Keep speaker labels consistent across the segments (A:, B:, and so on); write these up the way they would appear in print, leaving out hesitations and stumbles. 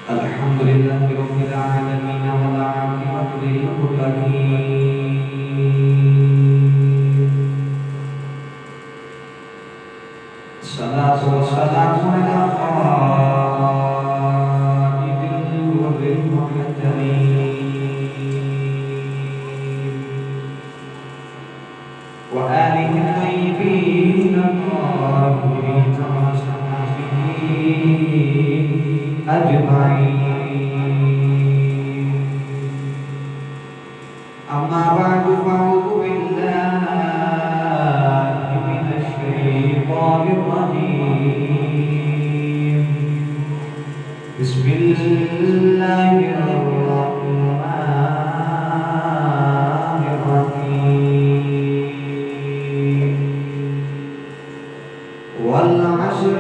A: الحمد لله رب العالمين والعاقبة للمتقين الصلاة والسلام على قائد الغر المحجلين وآله الطيبين الطاهرين وصحبه أجمعين أما بعد فأعوذ بالله من الشيطان الرجيم بسم الله الرحمن الرحيم والعصر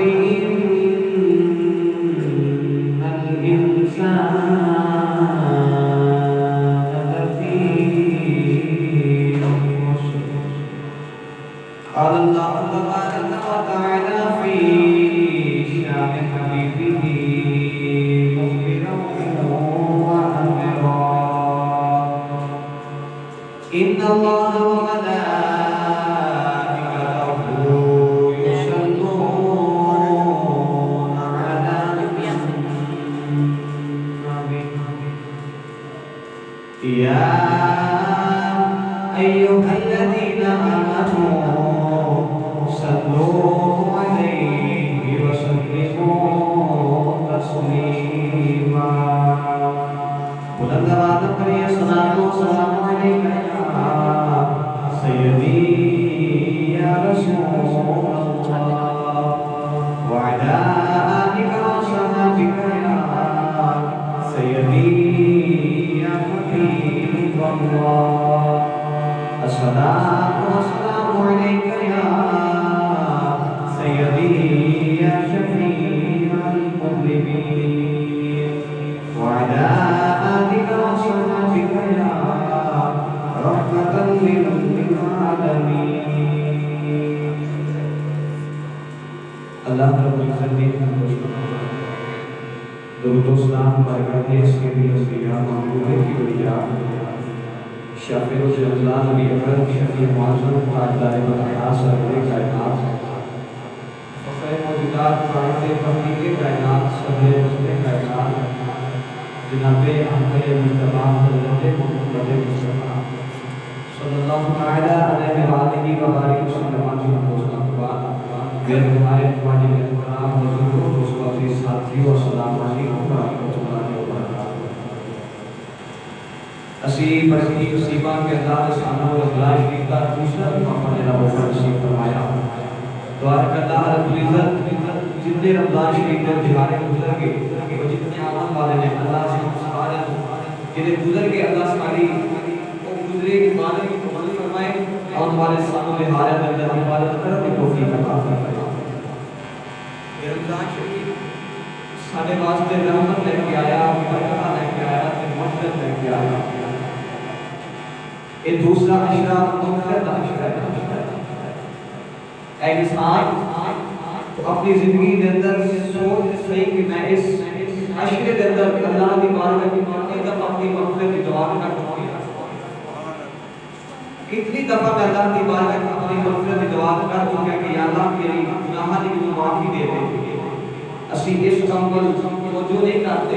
A: قال الله تبارك وتعالى في شان حبيبه مخبرا وأمرا إن الله وملائكته يصلون على النبي يا أيها الذين آمنوا صلوا عليه وسلموا تسليما بلند آواز پڑھیے صلاۃ و سلام علیک یا سیدی یا رسول اللہ وعلی آلک وصحبک یا سیدی یا حبیب اللہ الصلاۃ والسلام علیک یا سیدی یا شفیع المذنبین وعلی آلک وصحبک یا رحمۃ للعالمین۔ اللہ رب العزت نے درود و سلام برکات اس کے بھی انبیاء محبوب کی بڑیا شافع الجلال نبی اکرم شفیع معظم تاجدار برحا سرور کائنات فخر موجودات قائد تحقیق کائنات صدر رسول کائنات جناب احمد مصطفیٰ حضرت محمد مصطفیٰ صلی اللہ تعالی علیہ وآلہ وبارک وسلم کی دوستوں کے بعد میرے ہمارے تمہاری احترام بزرگوں دوستوں کے ساتھیوں السلام علیکم ورحمۃ اللہ وبرکاتہ۔ اسی بڑی مصیبہ کے اللہ سبحانہ و تعالی شریف کا دوسرا موقع میرا بہت نصیب فرمایا۔ دعا کہ اللہ رب العزت جتنے رمضان شریف کے دیوارے گزر گئے وہ جتنے آمن والے نے اللہ سے سوال جنہیں گزر گئے اللہ ساری وہ گزرے کی معنی کی قبول فرمائے اور ہمارے سامنے حالت اندر عبادت کرنے کی توفیق عطا فرمائے۔ یہ رمضان شریف سارے واسطے رحمت لے کے آیا، برکت لے کے آیا، مغفرت لے کے آیا۔ یہ دوسرا عشرہ مغفرت کا عشرہ ہے۔ اے انسان تو اپنی زندگی کے اندر سوچ صحیح کہ میں اس عشرے کے اندر اللہ کی بارگاہ میں کتنی دفعہ اپنی مغفرت کی دعا کر چکی ہے، کتنی دفعہ میں اللہ کی بارگاہ میں اپنی مغفرت کی دعا کر چکا کہ یا اللہ میری گناہوں کی معافی دے دے۔ اسی اس کام کو توجہ نہیں کرتے۔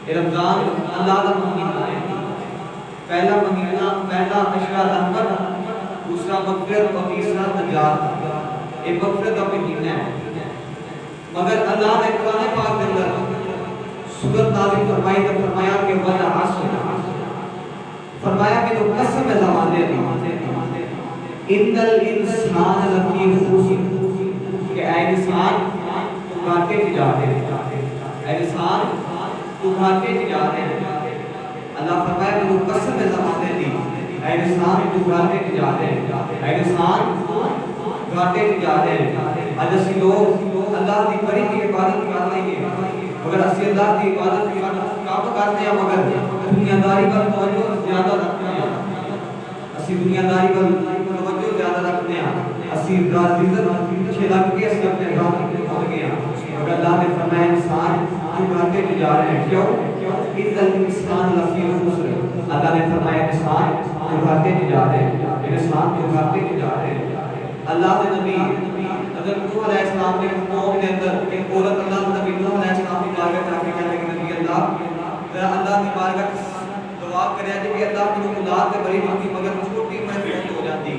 A: یہ رمضان اللہ کا مہینہ ہے، پہلا مہینہ، پہلا عشرہ رحمت، دوسرا مغفرت اور تیسرا نجات۔ یہ مغفرت کا مہینہ ہے، مگر اللہ نے قرآن پاک کے اندر سورۃ نازل فرمائی تو فرمایا کہ والعصر، فرمایا کہ تو قسم ہے زمانے کی، ان الانسان لفی خسر، کہ اے انسان تو گھاٹے کی جا رہے، اے انسان تو گھاٹے کی جا رہے۔ اللہ فرمایا کہ وہ قسم ہے زمانے دی، اے انسان تو گھاٹے کی جا رہے، اے انسان گھاٹے کی جا رہے۔ آج اسی لوگ اللہ کی بڑی کی عبادت کر رہے ہیں، مگر اسی اللہ کی عبادت کام کرتے ہیں مگر دنیا داری پر توجہ زیادہ رکھتے ہیں، اسی دنیا داری پر توجہ زیادہ رکھتے ہیں، اسی راز پیچھے لگ کے اسی اپنے راہ میں پہنچ گئے ہیں۔ مگر اللہ نے فرمایا انسان تو گھاٹے جا رہے ہیں. کیوں؟ اِذَا الْإِنسَانُ لَفِي خُسْرٍ. اللہ نے فرمایا انسان جھکاتے جا رہے ہیں، انسان جھکاتے جا رہے ہیں. اللہ کے نبی حضرت نوح علیہ السلام نے قوم کے اندر ایک عورت اللہ کے نبی نوح علیہ السلام کی بارگاہ جا کے کہنے کہ نبی اللہ کی بارگاہ دعا کرے کہ اللہ کی اولاد سے بڑی ہوتی مگر چھوٹی عمر میں ہو جاتی.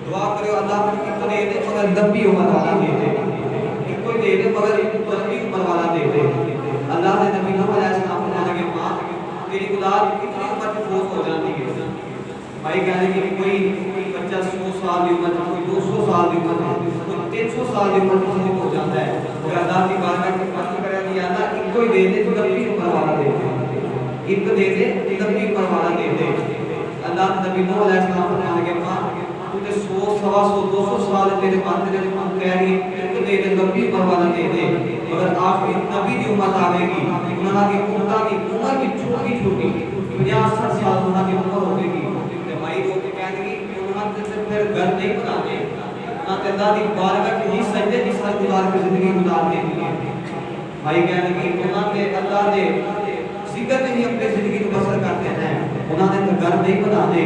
A: دعا کرے اللہ کی کو دے دے مگر لمبی عمر والا دے دے، کوئی دے دے مگر لمبی عمر والا دے دے. اللہ نے نبی نوح علیہ السلام کو کہا کہ ماں تیری اولاد کتنی عمر میں فوت ہو جاتی ہے. بھائی کہنے کہ کوئی بچہ 100 سال کی عمر میں، کوئی 200 سال کی عمر میں، کوئی 300 سال کی عمر میں فوت ہو جاتا ہے. اور اللہ کی بارگاہ میں عرض کرے کہ اللہ ایک کوئی دے دے تو لمبی عمر والا دے دے، ایک دے دے لمبی عمر والا دے دے. اللہ نبی نوح علیہ السلام کو کہنے کہ ماں تو 100 125 200 سال تیرے پاس تیرے پاس کہہ رہی ہے تو دے دے لمبی عمر والا دے دے. مگر آخری نبی کی امت آئے گی، انہاں کی امت کی عمر بھی چھوٹی چھوٹی 50 سال انہاں کی عمر ہوگی. بھائی کو کہنے گی انہاں سے پھر گھر نہیں بنانے، انہاں تے اللہ کی بارگاہ کی ہی سجدے کی سال گزار کے زندگی گزارنے کی ہے. بھائی کہنے گی انہاں نے اللہ نے ذکر میں ہی اپنی زندگی کو بسر کرتے ہیں، انہاں نے گھر نہیں بنانے.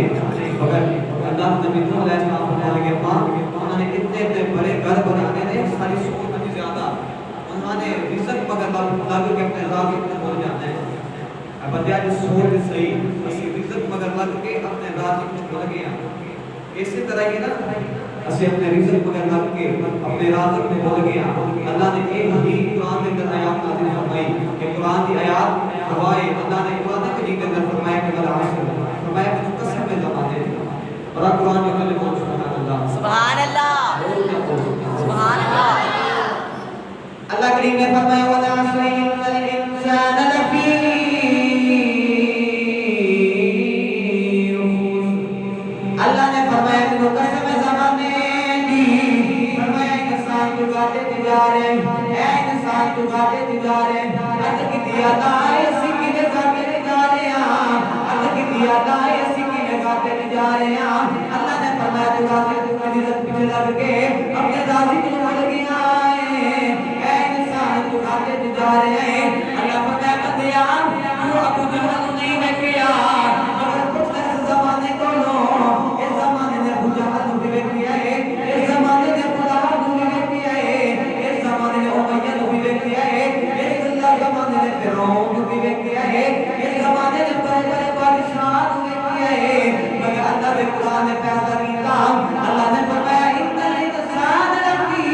A: مگر اللہ نبی نوح علیہ السلام کو کہنے لگے ماں انہوں نے اتنے بڑے گھر بنانے نے ساری سوچ نہیں زیادہ، انہوں نے رزق مگر لگ کے اپنے راہ کے ہو جانا ہے. بندہ جو سوچ صحیح اسی رزق مگر لگ کے اپنے راہ کے ہو گیا. اسی طرح یہ نا اسے اپنے رزق مگر لگ کے اپنے راہ کے ہو گیا. اللہ نے ایک ہی قرآن کے اندر آیات نازل فرمائی کہ قرآن کی آیات گواہی. اللہ نے قرآن مجید کے اندر فرمایا کہ والعصر، فرمایا کہ قسم کے زمانے اور قرآن کے اندر بول سبحان اللہ
B: سبحان اللہ سبحان اللہ.
A: اللہ کریم نے فرمایا والعصر ان الانسان لفی اللہ نے فرمایا کہ قسم زمانے دی، فرمایا انسان تو گاتے جا رہے ہیں، اے انسان تو گاتے جا رہے ہیں. اللہ کی دیا دائے سکی نے گاتے جا رہے ہیں، اللہ کی دیا دائے سکی نے گاتے جا رہے ہیں. اللہ نے فرمایا تو گاتے تو رزق پیچھے لگ کے اپنے دادی کو مل گیا ہے. اے انسان تو گاتے جا رہے ہیں. اللہ فرمایا بندیا تو ابو جہل نہیں دیکھیا مگر کچھ زمانے کو لو زمانے نے ابو جہل کو بھی کیا ہے، اس زمانے نے ابو لہب کو بھی کیا ہے، اس زمانے نے امیہ کو بھی کیا ہے، اس زمانے نے فرعون کو بھی کیا ہے، اس زمانے نے بڑے بڑے بادشاہ کو بھی کیا ہے. مگر اللہ نے قرآن نے پیدا کیا. اللہ نے فرمایا ان الانسان لفی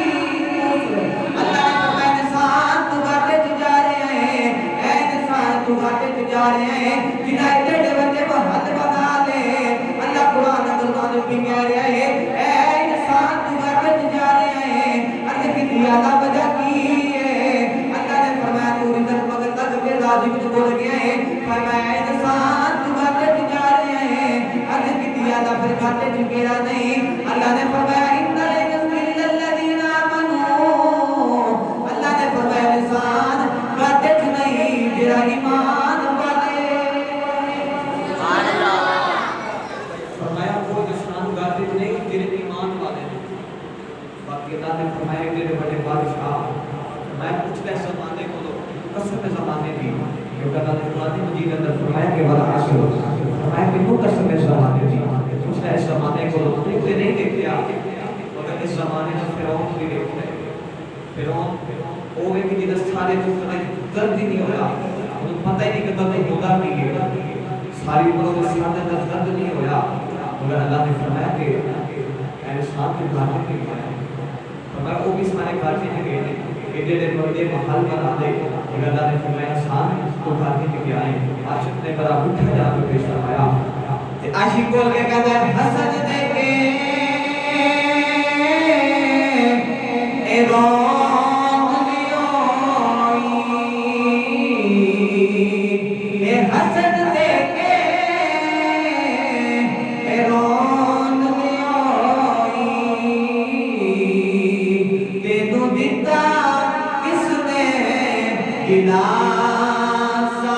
A: خسر. اللہ نے فرمایا انسان تو گھاٹے جا رہے ہیں، اے انسان تو گھاٹے جا رہے ہیں. جنہیں ٹیڑے بچے کو حد بنا لے. اللہ قرآن بھی کہہ رہا ہے اے انسان تو گھاٹے جا رہے ہیں. اللہ کی زیادہ وجہ کی ہے. اللہ نے فرمایا تو رزق مگر لگ کے راضی کچھ بول گیا ہے. فرمایا انسان تو گھاٹے جا رہے ہیں. اللہ کی زیادہ پھر گھاٹے گرا نہیں. اللہ نے فرمایا ان الذین آمنوا. اللہ نے فرمایا انسان گھاٹے نہیں جرا ایمان والے.
B: سبحان اللہ.
A: فرمایا وہ انسان گاتے نہیں تیرے ایمان والے ہیں. باقی اللہ نے فرمایا تیرے بڑے بادشاہ میں پچھلے زمانے کو تو قسم زمانے دی کیونکہ اللہ نے قرآن مجید کے اندر فرمایا کہ والعصر، فرمایا کہ وہ قسم زمانے دی پچھلے زمانے کو تو نہیں دیکھتے آپ مگر اس زمانے میں فرعون بھی دیکھتے ہیں. فرعون وہ ہے کہ جس سارے تو درد ہی نہیں ہو رہا، انہیں پتہ ہی نہیں کہ درد ہوگا نہیں ہے. ساری عمروں کے ساتھ درد نہیں ہو رہا. مگر اللہ نے فرمایا کہ انسان کے گھاٹے کے گئے، فرمایا وہ بھی سارے گھاٹے کے گئے ہیں کہ جڑے بندے محل بنا دے. مگر اللہ نے فرمایا انسان تو گھاٹے کے گئے ہیں. عاشق نے بڑا اٹھا جا کے پیش فرمایا عاشق بول کے کہتا ہے حسد دے کے اے رون لیوئی اے حسد دے کے اے رون لیوئی تینوں دیتا کس نے گلاسا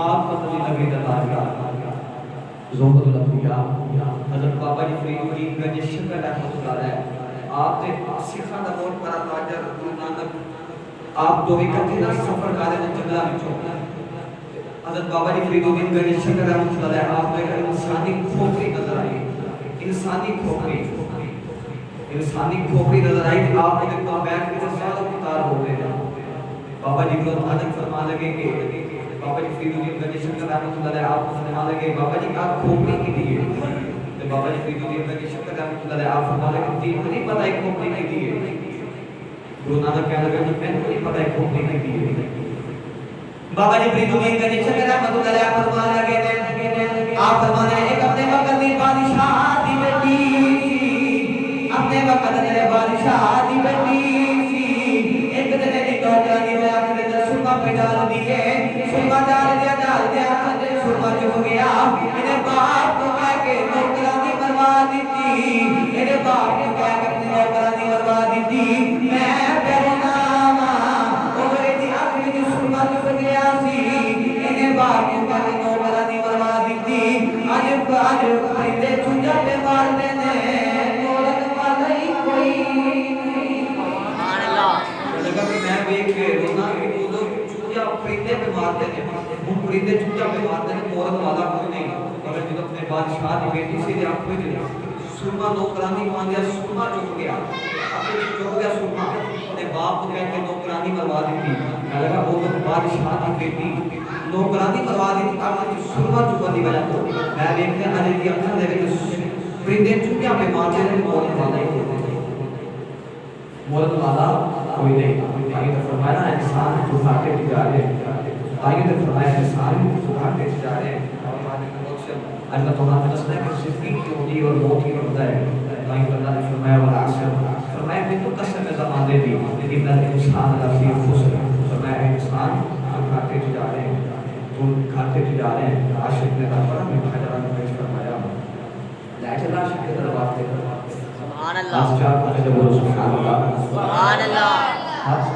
A: پاک مدنی نبی دا تاجدار زہد الانبیاء حضرت بابا جی فرید الدین گنج شکر رحمۃ اللہ علیہ آپ نے سکھاں دا بہت بڑا تاجر گرو نانک آپ دو اکٹھے نہ سفر کر رہے جنگلاں وچوں حضرت بابا جی فرید الدین گنج شکر رحمۃ اللہ علیہ آپ نے انسانی کھوپڑی نظر آئی انسانی کھوپڑی نظر آئی کہ آپ نے کہا بیٹھ کے سالوں کتار ہو گئے بابا جی کو حضرت فرما لگے کہ بابا جی فرید الدین گنج شکر رحمۃ اللہ علیہ آپ کو فرما لگے بابا جی آپ کھوپڑی کی دیے تو بابا جی فرید الدین گنج شکر رحمۃ اللہ علیہ آپ فرما لگے تین نہیں پتہ ہے کھوپڑی کی دیے گرو نانک کہنے لگے کہ میں نہیں پتہ ہے کھوپڑی کی دیے بابا جی فرید الدین گنج شکر رحمۃ اللہ علیہ فرما لگے آپ فرما لگے ایک اپنے وقت دی بادشاہ دی بیٹی اپنے وقت دے بادشاہ دی بیٹی ایک دن دی نوجوانی میں آخر دے سرما پہ ڈال دیے سرما ڈال دیا سرما چک گیا انہیں باپ کو کہہ کے نوکرانی مروا دیتی انہیں باپ کو کہہ کے اپنی نوکرانی مروا دیتی میں پیروناما اوہرے دی آخر دی سرما چک گیا سی انہیں باپ کو کہہ کے نوکرانی مروا دیتی آج پرندے چونجا پہ مار دینے نورک والی کوئی
B: سبحان اللہ
A: لگا کہ میں بیک کے رونا کہ وہ لوگ چونجا پرندے پہ مارتے ہیں وہ پرندے چونجا پہ مارتے ہیں مورد والا کوئی نہیں مگر جب اپنے بادشاہ کی بیٹی سے آپ کو دیا سرما نوکرانی مان دیا سرما چک گیا اپنے چک گیا سرما اپنے باپ کو کہہ کے نوکرانی مروا دیتی میں لگا وہ لوگ بادشاہ کی بیٹی نوکرانی مروا دیتی آپ نے سرما چکا دی وجہ تو میں دیکھتے ہیں علی کی اکھر دے کہ پرندے چونجا پہ مارتے ہیں مورد والا ہی ہوتے ہیں مورد والا کوئی نہیں آئیے تو فرمایا انسان جو کھاتے بھی جا رہے ہیں آئیے تو فرمایا انسان جو کھاتے بھی جا رہے ہیں اللہ تو ہمیں دستا ہے کہ صدقی کی ہوتی اور موت کی ہوتا ہے آئیے تو اللہ نے فرمایا والعصر فرمایا میں تو قسم زمان دے دی لیکن انسان لفظی خوش ہے فرمایا انسان جو کھاتے بھی جا رہے ہیں تو کھاتے بھی جا رہے ہیں عاشق نے رفرہ میں خجرہ میں پیش فرمایا لیکن اللہ عاشق کے دربار کے
B: سبحان اللہ
A: آج چار پاتے جب بولو سبحان اللہ
B: سبحان اللہ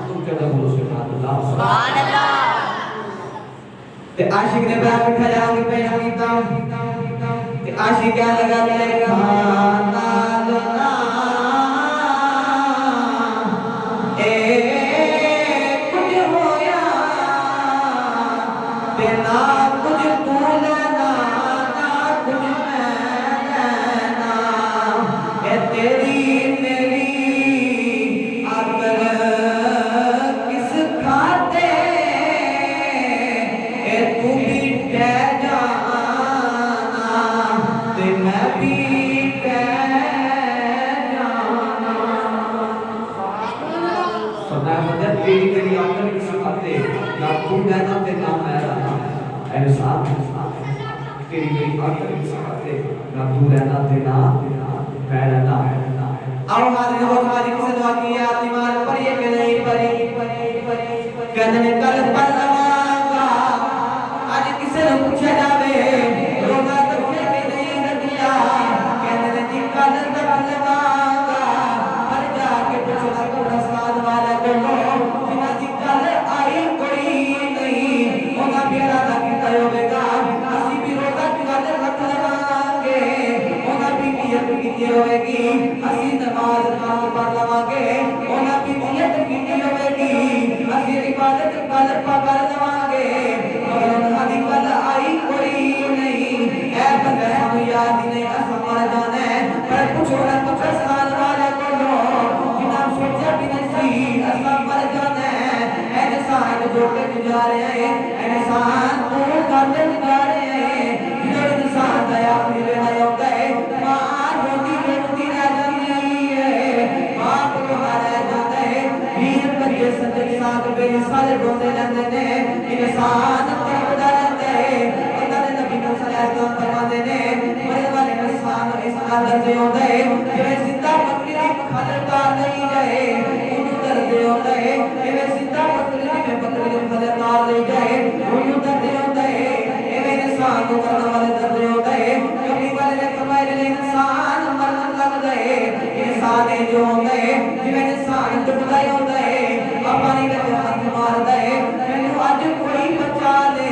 A: تم کہتا بولو سبحان اللہ
B: سبحان اللہ
A: تے عاشق نے بیان بٹھا جاؤں گی پیش کیتا تے عاشق کیا لگا لے کھانا لنا اے کچھ ہویا تے نہ کچھ تو لینا نہ کچھ میں لینا اے تیری میری تیری میری آخر کسی باتیں نہ تم رہنا تے نہ میں رہنا اے ساتھ تیری میری آخر کسی باتیں نہ تم رہنا تے نہ میں رہنا اور ہمارے نبوت والی کسی دعا کی ہے آتیمان پر یہ کہ نہیں پری کہنے کل پر لگا آج کسی نے پوچھا جاوے روزہ تک کہ نہیں رکھیا کہنے جی کل تک لگا پر جا کے پوچھنا قبرستان والا کو ہوئے گی اسی نماز کام پر لواگے اونا بھی نیت کیتی ہوئے گی اسی عبادت کل پکر لواگے مگر انہا دی کل آئی کوئی نہیں اے بندہ ہم یاد نہیں اسا مر جانے پر پوچھو نہ قبرستان والے کو لو جنہاں سوچا بھی نہیں اسا مر جانے اے انسان جو کہ جا رہے ہیں اے انسان تو کرتے جا رہے ہیں جو انسان دیا اپنی لینا ہوتا ہے سارے روتے رہتے ہیں انسان تڑپتا رہتا ہے اللہ نے نبی کو صلی اللہ علیہ وسلم فرماتے ہیں مرے والے انسان اس حالت میں ہوتا ہے کہ زندہ بکری کی کھالر کار نہیں جائے انہوں درد ہوتا ہے کہ زندہ بکری میں بکری کی کھالر کار نہیں جائے انہوں درد ہوتا ہے کہ انسان کو کرنے والے درد ہوتا ہے کبھی والے نے فرمایا کہ انسان مرن لگ جائے انسان جو ہوتا ہے کہ انسان ڈبتا ہی ہوتا ہے پانی کا ہاتھ مار دے مینوں اج کوئی بچا لے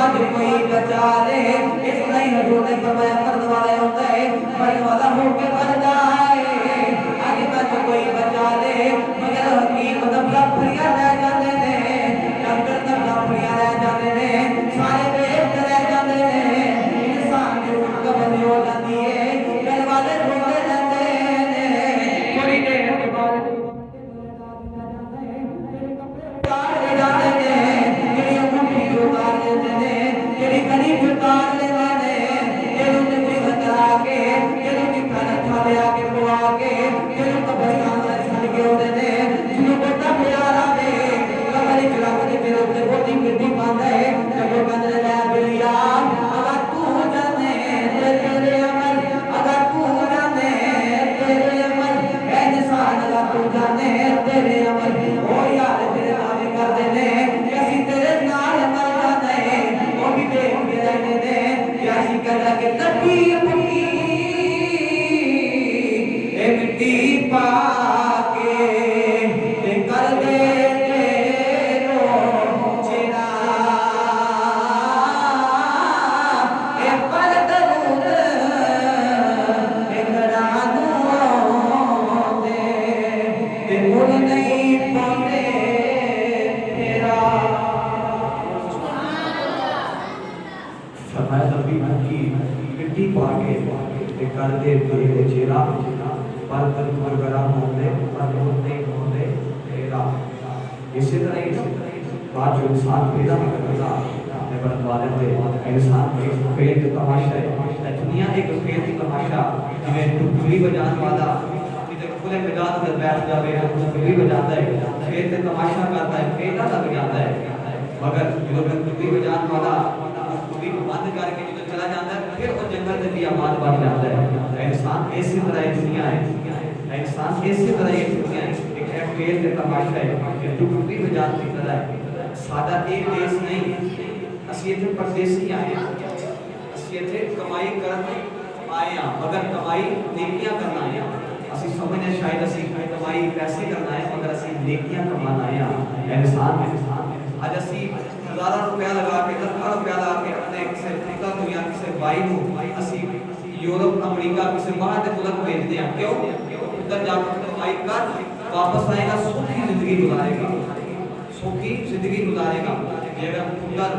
A: مجھ کوئی بچا لے اس نہیں حضور نے فرمایا مرد والا ہوتا ہے مرد والا ہو کے مر جائے اج مجھ کوئی بچا لے مگر حکیم نبلا پھریا رہ جاتے نے ڈاکٹر نبلا پھریا رہ جاتے نے سارے بیت رہ جاتے نے انسان کی روح قبض ہو جاتی ہے گھر والے روتے رہتے ہیں تھوڑی دیر کے بعد اسی طرح بات جو انسان پیدا کرتا ہے بڑھوانے ہوئے انسان ایک کھیل کا تماشا ہے دنیا ایک کھیل کی تماشا جنہیں ٹکڑی بجانے والا جنہیں کھلے میدان میں بیٹھ جاوے ٹکڑی بجاتا ہے کھیل کا تماشا کرتا ہے کھیلتا لگ جاتا ہے مگر جو ٹکڑی بجانے والا ٹکڑی بند کر کے جو چلا جاتا ہے پھر وہ جنگل میں بھی آباد بن جاتا ہے انسان اسی طرح دنیا ہے انسان اسی طرح یہ دنیا ہے کھیل کا تماشا ہے ٹکڑی بجان کی طرح ہے سادہ ایک دیش نہیں اسی اتنے پردیسی آئے ہیں اسی اتنے کمائی کرنے آئے ہیں مگر کمائی نیکیاں کرنا آئے ہیں اسی سمجھنے شاید اسی کمائی پیسے کرنا ہے مگر اسی نیکیاں کمانا آئے ہیں انسان آج اسی ہزارہ روپیہ لگا کے لکھا روپیہ لگا کے اپنے کسی افریقہ دنیا کسی بائی ہو اسی یورپ امریکہ کسی باہر کے ملک بھیجتے ہیں کیوں ادھر جا کر کمائی کر واپس آئے گا سوکھی زندگی گزارے گا سوکھی زندگی گزارے گا یہ اگر پتر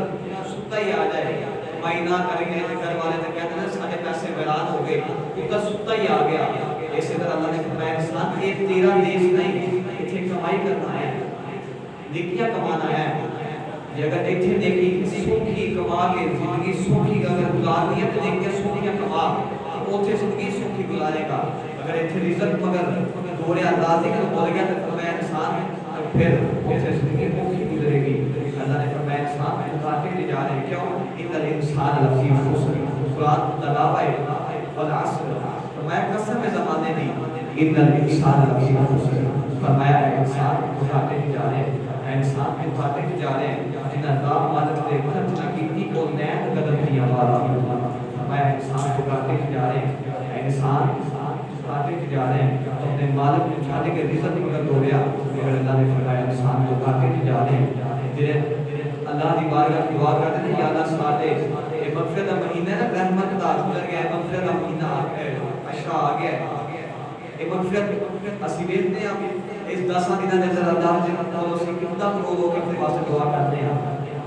A: ستا ہی آ جائے کمائی نہ کریں گے گھر والے نے کہتے ہیں سارے پیسے ویران ہو گئے پتر ستا ہی آ گیا اسی طرح اللہ نے فرمایا انسان یہ تیرا دیش نہیں اتنے کمائی کرنا ہے نیکیاں کمانا ہے یہ اگر اتنے نیکی سوکھی کما کے زندگی سوکھی اگر گزارنی ہے تو نیکیاں سوکھیاں کما اتنے زندگی سوکھی گزارے گا اگر اتنے رزق مگر دوڑے اندازی کے تو بول گیا تو فرمایا انسان پھر اتنے زندگی موکھی گزرے گی اللہ نے فرمایا انسان مخاطب لے جا رہے ہیں کیوں ان الانسان لفی خسر قرآن تلاوہ والعصر فرمایا قسم زمانے دی ان الانسان لفی خسر فرمایا انسان مخاطب لے جا رہے ہیں انسان مخاطب لے جا رہے ہیں جن اللہ مالک نے خرچ نہ کی کو نیت قدم دیا والا فرمایا انسان مخاطب لے جا رہے ہیں انسان مخاطب لے جا رہے ہیں اپنے مالک نے چھاڑے کے رزق مگر دوڑیا مگر اللہ نے فرمایا انسان کو کاٹے نہیں جا رہے ہیں جنہیں اللہ دی بارگاہ دعا کرتے ہیں یا اللہ ساتھے یہ مغفرت مہینہ ہے رحمت دا گزر گیا ہے مغفرت مہینہ عشاء آ گیا ہے یہ مغفرت اسی بیٹھتے ہیں اس 10 دنوں میں اللہ جن کو اسی کتنا کرو کے اپنے واسطے دعا کرتے ہیں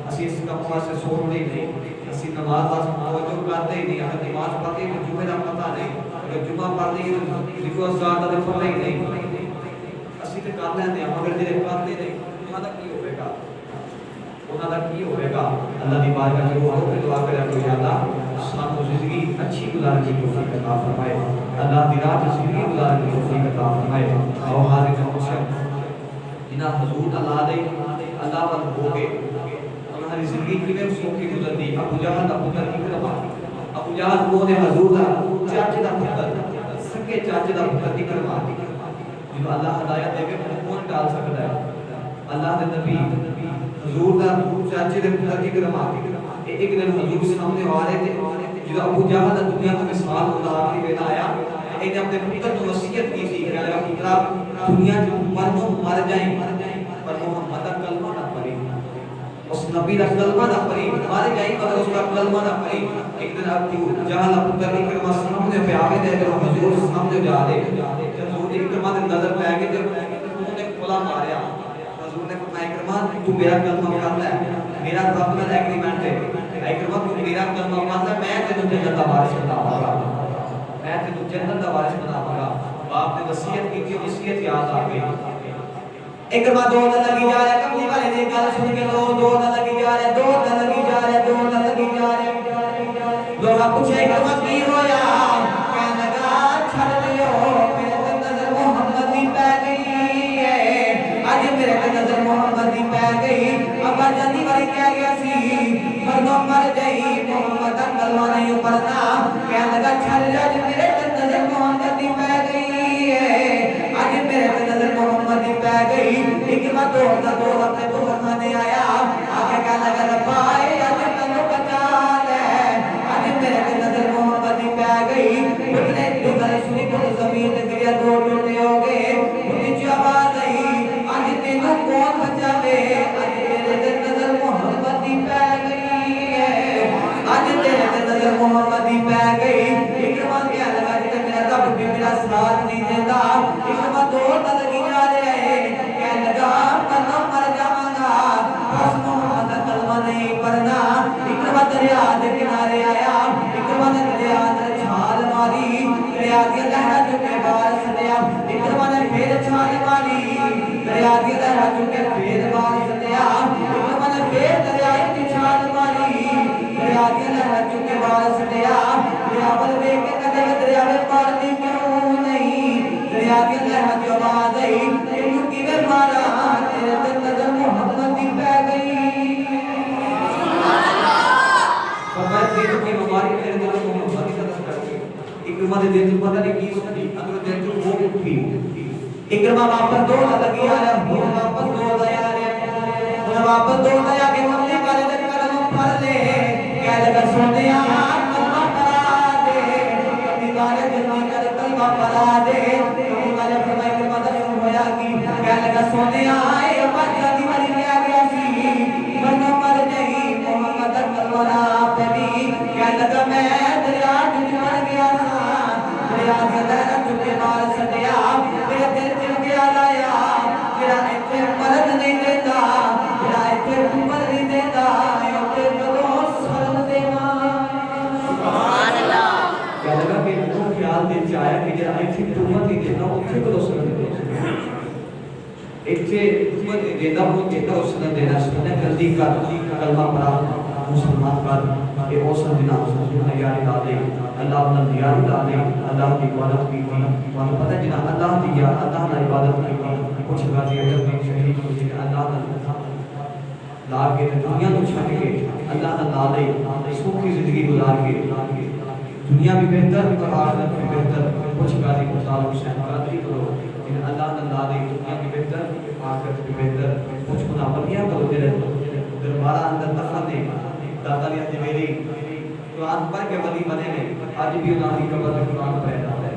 A: اسی اس کا واسطے سوچتے ہی نہیں اسی نماز واسطے توجہ کرتے ہی نہیں اگر نماز پڑھتے ہیں تو جمعہ کا پتہ نہیں اگر جمعہ پڑھتے ہیں تو ذکر اذکار کا پتہ ہی نہیں اسی تے کر لیندے ہیں مگر جڑے کرتے نہیں انہاں دا کی ہوے گا اللہ دی بارگاہ میں وہ دعا کرے کہ یا اللہ سانو زندگی اچھی گزارنے کی توفیق عطا فرمائے اللہ دی راہ زندگی گزارنے کی توفیق عطا فرمائے اور حاضر مسلم جنہاں حضور اللہ دے اللہ پر ہو گئے ہماری زندگی کی میں سوکھی گزرتی ابو جہل دا پتر اکرمہ ابو جہل وہ نے حضور دا چاچے دا پتر سکے چاچے دا پتر اکرمہ جنہوں اللہ ہدایت دے کے کون ڈال سکتا ہے اللہ دے نبی حضور دا چاچے دے پتر اکرمہ ایک دن حضور سامنے آرے تھے جنہوں ابو جہل دا دنیا کا مثال ہوتا آخری بینا آیا ایک نے اپنے پتر کو وصیت کی تھی کہ اگر پترہ دنیا جو مرنوں مر جائیں پر محمد کلمہ نہ پڑی اس نبی کا کلمہ نہ پڑھی ہمارے جائی پر اس کا کلمہ نہ پڑھی ایک دن ابو جہل پتر اکرمہ سامنے پہ آگے دے تو حضور سامنے جا رہے جب حضور اکرمہ نے نظر پہ آگے جب انہوں نے کھلا ماریا حضور نے فرمایا اکرمہ تو میرا کلمہ پڑھ لے میرا رب کا ایگریمنٹ ہے اکرمہ تو میرا کلمہ پڑھ لے میں تینوں جنت دا وارث بناواں گا میں تینوں جنت دا وارث بناواں گا باپ نے وصیت کی تھی وصیت یاد آ گئی اکرمہ دو نہ لگی جا رہا کملی والے نے گل سن کے دو نہ لگی جا رہا دو نہ لگی جا رہا دو نہ لگی جا رہا لوگا پوچھے اکرمہ کی ہویا کہنے لگا چھڑ لیو میرے نظر محمد دی پہ گئی ہے آج میرے نظر محمد دی پہ گئی ابا جانی والی کہہ گیا سی مردوں مر جائی محمد کلمہ نہیں پڑھنا کہنے لگا چھڑ جا میرے نظر محمد دی پہ گئی ہے آج میرے نظر محمد دی پہ گئی اکرمہ دور اپنے بخانے آیا آگے کہنے لگا ربا آج میں بچا لے آج میرے نظر محمد دی پہ گئی اتنے دوبارے سنی کو زمین گریا دو ٹوٹے ہو گئے اتنی جو آواز آئی آج تینوں کون بچا لے آج میرے نظر محمد دی پہ گئی ہے آج میرے نظر محمد دی پہ گئی اکرمہ کہنے لگا جب میرا رب بھی میرا ساتھ نہیں دیتا اکرمہ دور نہ لگی جا رہے ہیں کہنے لگا کلمہ مر جاواں گا بس محمد کلمہ نہیں پڑھنا اکرمہ دریا دے کنارے آیا اکرمہ نے دریا اندر چھال ماری دریا کی لہرہ جو کے بال سدیا اکرمہ نے پھر چھال ماری دریا کی لہرہ جو کے پھر بال سدیا اکرمہ نے پھر دریا کی چھال ماری دریا کی لہرہ جو کے بال سدیا دریا بل بے کے کدے دریا میں پڑھتی کیوں نہیں دریا کی لہرہ جو آواز آئی تینوں کی میں مارا تیرے نظر محمد دی پہ گئی فرمایا تینوں کی بیماری میرے دل کو محمد کی قدر کرتی اکرمہ دے دل پتہ نہیں کی سنی اگر دل جو وہ اٹھی اکرمہ واپس دو نہ لگی آ رہا ہوں واپس دو دیا رہا واپس دو دیا کہ مملی والے نے قدم پڑھ لے کہہ لگا سنیا کلمہ پڑھا دے کبھی والے جلدی کر کلمہ پڑھا دے کبھی والے فرمائے اکرمہ دسن ہویا کی کہہ لگا سنیا اے ابا جلدی والی کیا گیا سی مرنا مر جائی محمد کلمہ نہ پڑھی کہہ لگا میں دریا جھوٹ مر گیا تھا دریا کے لہرہ چکے مار سٹیا میرے دل چل گیا لایا میرا ایتھے مرد نہیں دیتا میرا ایتھے عمر نہیں دیتا ایتھے کدوں سرد دینا
B: سبحان اللہ
A: کہہ لگا کہ وہ خیال دل چاہیا کہ جہاں ایتھے عمر نہیں دیتا اتھے کدوں سرد دینا ایتھے عمر نہیں دیتا وہ دیتا اس نے دینا سنے جلدی کر کلمہ پڑھا مسلمان کر کہ وہ سمجھنا سمجھنا یاری دادے اللہ اپنا یاری دادے اللہ کی عبادت کی تھی وہاں پتہ جنا اللہ دیا اللہ نے عبادت کی تھی کچھ غازی اجر میں شہید ہو جائے اللہ نے لا کے دنیا کو چھٹ کے اللہ نے لا دے سوکھی زندگی گزار کے دنیا بھی بہتر اور آخرت بھی بہتر کچھ غازی مصطفیٰ حسین قادری کرو جن اللہ نے لا دے دنیا بھی بہتر آخرت بھی بہتر کچھ مناوریاں کرو تیرے دربارہ اندر دفن دے دادا نے اج میری قرآن پڑھ کے ولی بنے نے آج بھی انہاں دی قبر میں قرآن پڑھ رہا ہے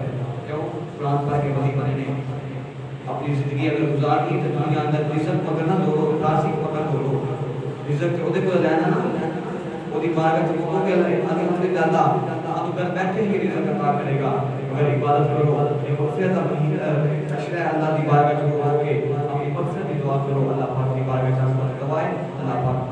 A: کیوں قرآن پڑھ کے ولی بنے نے اپنی زندگی اگر گزارنی تو دنیا اندر رزق مگر نہ دو تاسی مگر دو رزق تے اودے کول رہنا نا اودی بارگاہ وچ کو کہ اگر ہم نے دادا آپ گھر بیٹھے ہی رزق عطا کرے گا اگر عبادت کرو یہ مغفرت اپنی اشرع اللہ دی بارگاہ وچ ہو کے اپنی مغفرت کی دعا کرو اللہ پاک دی بارگاہ وچ گواہے اللہ پاک